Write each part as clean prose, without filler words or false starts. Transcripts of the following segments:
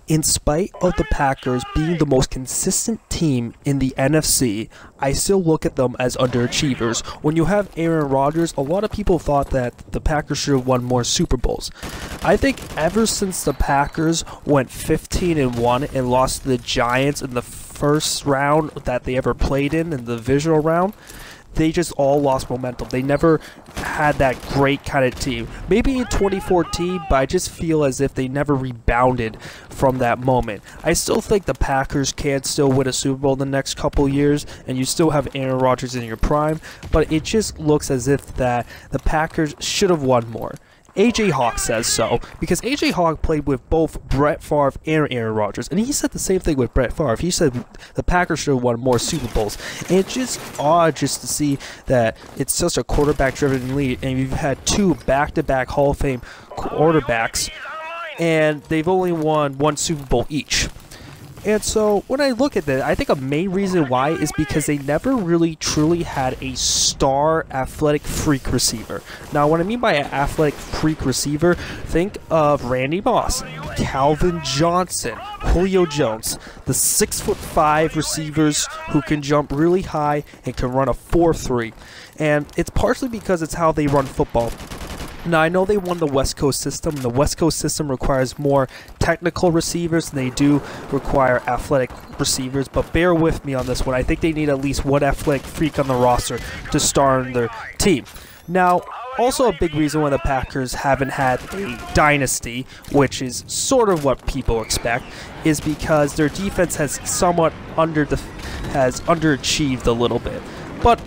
In spite of the Packers being the most consistent team in the NFC, I still look at them as underachievers. When you have Aaron Rodgers, a lot of people thought that the Packers should have won more Super Bowls. I think ever since the Packers went 15-1 and lost to the Giants in the first round that they ever played in the divisional round, they just all lost momentum. They never had that great kind of team. Maybe in 2014, but I just feel as if they never rebounded from that moment. I still think the Packers can still win a Super Bowl in the next couple years, and you still have Aaron Rodgers in your prime, but it just looks as if that the Packers should have won more. AJ Hawk says so, because AJ Hawk played with both Brett Favre and Aaron Rodgers, and he said the same thing with Brett Favre. He said the Packers should have won more Super Bowls, and it's just odd just to see that it's such a quarterback-driven league, and you've had two back-to-back Hall of Fame quarterbacks, and they've only won one Super Bowl each. And so when I look at that, I think a main reason why is because they never really truly had a star athletic freak receiver. Now, what I mean by an athletic freak receiver, think of Randy Moss, Calvin Johnson, Julio Jones, the 6'5" receivers who can jump really high and can run a 4.3. And it's partially because it's how they run football. Now, I know they won the West Coast system, and the West Coast system requires more technical receivers than they do require athletic receivers, but bear with me on this one. I think they need at least one athletic freak on the roster to star in their team. Now, also a big reason why the Packers haven't had a dynasty, which is sort of what people expect, is because their defense has somewhat underachieved a little bit. But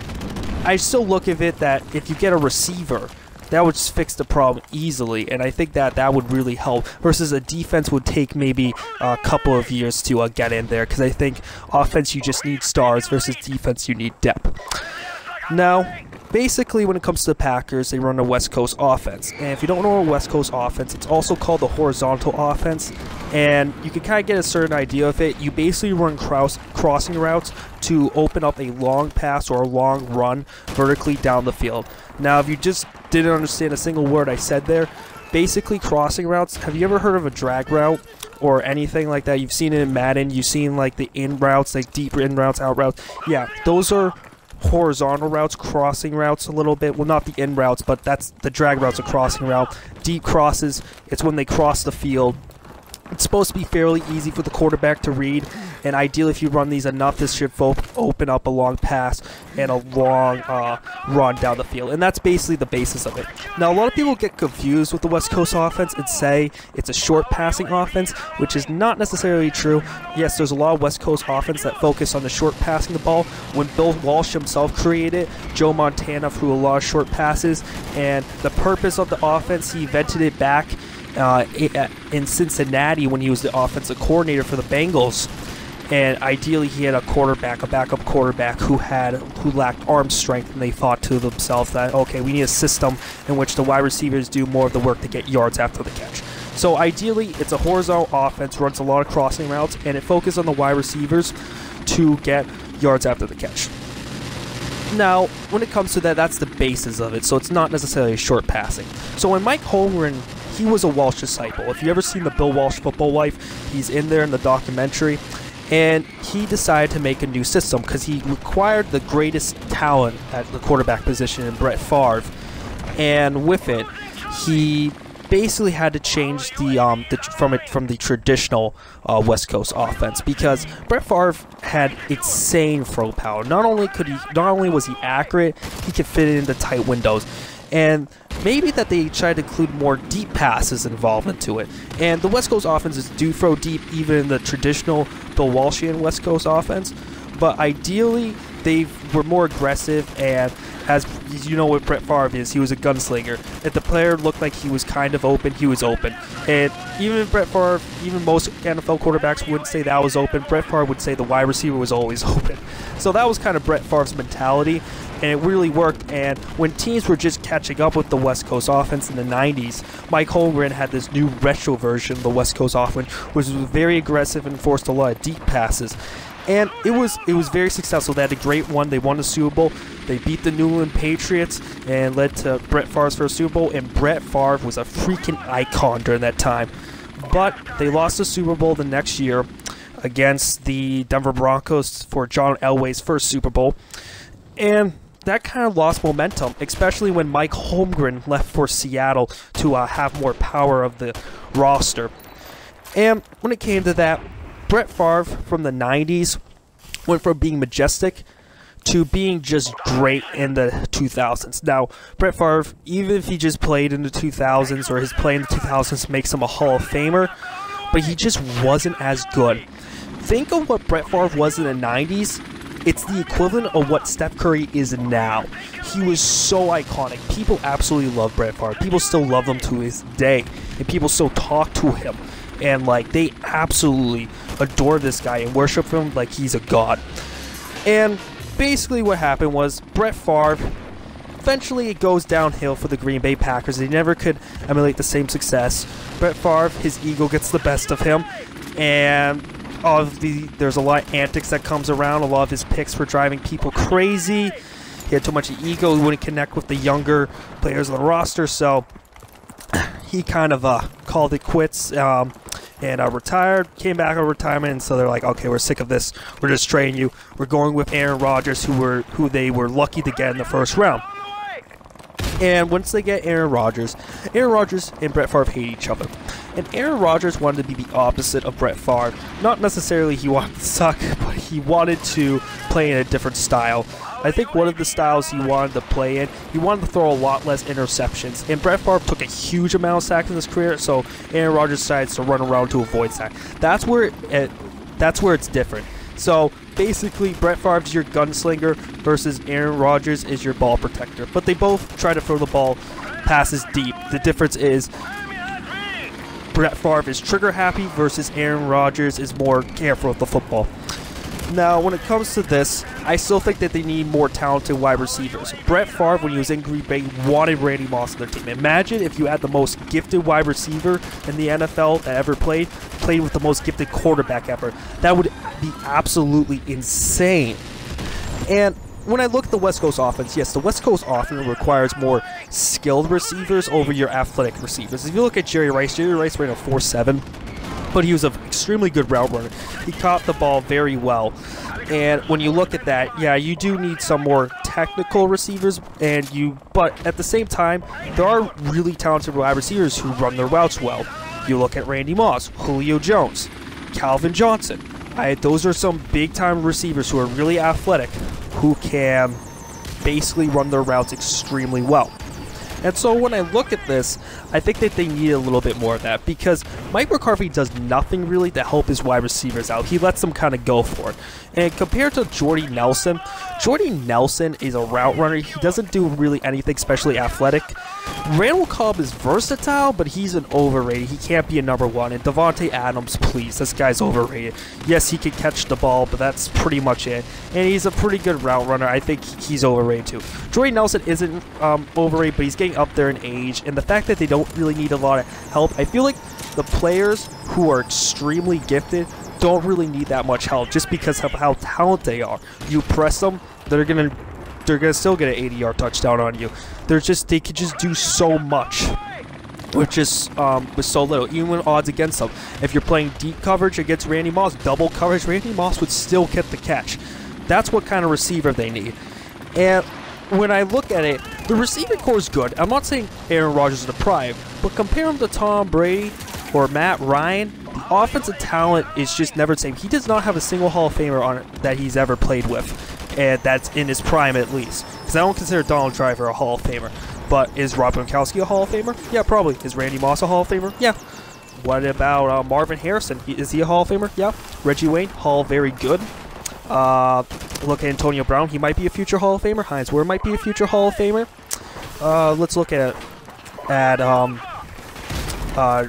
I still look at it that if you get a receiver, that would just fix the problem easily, and I think that would really help, versus a defense would take maybe a couple of years to get in there, because I think offense you just need stars versus defense you need depth. Now, basically when it comes to the Packers, they run a West Coast offense, and if you don't know a West Coast offense, it's also called the horizontal offense, and you can kind of get a certain idea of it. You basically run crossing routes to open up a long pass or a long run vertically down the field. Now, if you just didn't understand a single word I said there, basically crossing routes, have you ever heard of a drag route or anything like that? You've seen it in Madden, you've seen like the in routes, like deep in routes, out routes. Yeah, those are horizontal routes, crossing routes a little bit. Well, not the in routes, but that's the drag routes, a crossing route. Deep crosses, it's when they cross the field. It's supposed to be fairly easy for the quarterback to read, and ideally if you run these enough, this should open up a long pass and a long run down the field, and that's basically the basis of it. Now, a lot of people get confused with the West Coast offense and say it's a short passing offense, which is not necessarily true. Yes, there's a lot of West Coast offense that focus on the short passing the ball. When Bill Walsh himself created, Joe Montana threw a lot of short passes, and the purpose of the offense, he invented it back in Cincinnati when he was the offensive coordinator for the Bengals, and ideally he had a backup quarterback who lacked arm strength, and they thought to themselves that, okay, we need a system in which the wide receivers do more of the work to get yards after the catch. So ideally it's a horizontal offense, runs a lot of crossing routes, and it focuses on the wide receivers to get yards after the catch. Now, when it comes to that, that's the basis of it, so it's not necessarily short passing. So when Mike Holmgren, he was a Walsh disciple. If you ever seen the Bill Walsh Football Life, he's in there in the documentary, and he decided to make a new system because he required the greatest talent at the quarterback position in Brett Favre, and with it, he basically had to change from the traditional West Coast offense, because Brett Favre had insane throw power. Not only was he accurate, he could fit it into tight windows. And maybe that they tried to include more deep passes involved into it. And the West Coast offenses do throw deep even in the traditional Bill Walshian West Coast offense. But ideally, they were more aggressive, and as you know what Brett Favre is, he was a gunslinger. If the player looked like he was kind of open, he was open. And even Brett Favre, even most NFL quarterbacks wouldn't say that was open. Brett Favre would say the wide receiver was always open. So that was kind of Brett Favre's mentality, and it really worked. And when teams were just catching up with the West Coast offense in the 90s, Mike Holmgren had this new retro version of the West Coast offense, which was very aggressive and forced a lot of deep passes. And it was very successful. They had a great one. They won the Super Bowl. They beat the New England Patriots and led to Brett Favre's first Super Bowl. And Brett Favre was a freaking icon during that time. but they lost the Super Bowl the next year against the Denver Broncos for John Elway's first Super Bowl. And that kind of lost momentum, especially when Mike Holmgren left for Seattle to have more power of the roster. And when it came to that, Brett Favre from the 90s went from being majestic to being just great in the 2000s. Now, Brett Favre, even if he just played in the 2000s or his play in the 2000s makes him a Hall of Famer, but he just wasn't as good. Think of what Brett Favre was in the 90s. It's the equivalent of what Steph Curry is now. He was so iconic. People absolutely love Brett Favre. People still love him to this day. And people still talk to him. And, like, they absolutely adore this guy and worship him like he's a god. And basically what happened was Brett Favre, eventually it goes downhill for the Green Bay Packers. They never could emulate the same success. Brett Favre, his ego gets the best of him. And there's a lot of antics that comes around. A lot of his picks were driving people crazy. He had too much ego. He wouldn't connect with the younger players on the roster, so he kind of called it quits and retired. Came back out of retirement, and so they're like, okay, we're sick of this. We're just trading you. We're going with Aaron Rodgers, who they were lucky to get in the first round. And once they get Aaron Rodgers and Brett Favre hate each other. And Aaron Rodgers wanted to be the opposite of Brett Favre. Not necessarily he wanted to suck, but he wanted to play in a different style. I think one of the styles he wanted to play in, he wanted to throw a lot less interceptions. And Brett Favre took a huge amount of sacks in his career, so Aaron Rodgers decides to run around to avoid sack. That's where it's different. So basically, Brett Favre's your gunslinger versus Aaron Rodgers is your ball protector. But they both try to throw the ball passes deep. The difference is Brett Favre is trigger happy versus Aaron Rodgers is more careful with the football. Now, when it comes to this, I still think that they need more talented wide receivers. Brett Favre, when he was in Green Bay, wanted Randy Moss on their team. Imagine if you had the most gifted wide receiver in the NFL that ever played with the most gifted quarterback ever. That would be absolutely insane. And when I look at the West Coast offense, yes, the West Coast offense requires more skilled receivers over your athletic receivers. If you look at Jerry Rice ran a 4.7. But he was an extremely good route runner. He caught the ball very well. And when you look at that, yeah, you do need some more technical receivers. But at the same time, there are really talented wide receivers who run their routes well. You look at Randy Moss, Julio Jones, Calvin Johnson. Those are some big-time receivers who are really athletic, who can basically run their routes extremely well. And so when I look at this, I think that they need a little bit more of that because Mike McCarthy does nothing really to help his wide receivers out. He lets them kind of go for it. And compared to Jordy Nelson is a route runner. He doesn't do really anything especially athletic. Randall Cobb is versatile, but he's an overrated. He can't be a number one. And Davante Adams, please, this guy's overrated. Yes, he can catch the ball, but that's pretty much it. And he's a pretty good route runner. I think he's overrated too. Jordy Nelson isn't overrated, but he's getting up there in age. And the fact that they don't really need a lot of help, I feel like the players who are extremely gifted don't really need that much help just because of how talented they are. You press them, they're gonna still get an 80-yard touchdown on you. They could just do so much with so little, even when odds against them. If you're playing deep coverage against Randy Moss, double coverage, Randy Moss would still get the catch. That's what kind of receiver they need. And when I look at it, the receiving core is good. I'm not saying Aaron Rodgers is the prime, but compare him to Tom Brady or Matt Ryan, the offensive talent is just never the same. He does not have a single Hall of Famer on it that he's ever played with, and that's in his prime at least. Because I don't consider Donald Driver a Hall of Famer. But is Rob Gronkowski a Hall of Famer? Yeah, probably. Is Randy Moss a Hall of Famer? Yeah. What about Marvin Harrison? Is he a Hall of Famer? Yeah. Reggie Wayne, Hall, very good. Look at Antonio Brown. He might be a future Hall of Famer. Hines Ward might be a future Hall of Famer. Let's look at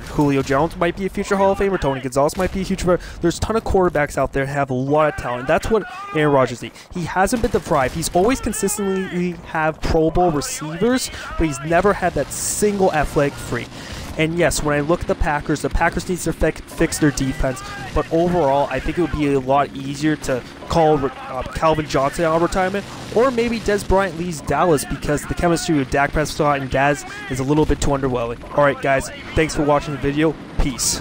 Julio Jones might be a future Hall of Famer. Tony Gonzalez might be a future. There's a ton of quarterbacks out there that have a lot of talent. That's what Aaron Rodgers needs. He hasn't been deprived. He's always consistently have Pro Bowl receivers, but he's never had that single athletic freak. And yes, when I look at the Packers need to fix their defense. But overall, I think it would be a lot easier to call Calvin Johnson out of retirement, or maybe Dez Bryant leaves Dallas because the chemistry with Dak Prescott and Dez is a little bit too underwhelming. All right, guys, thanks for watching the video. Peace.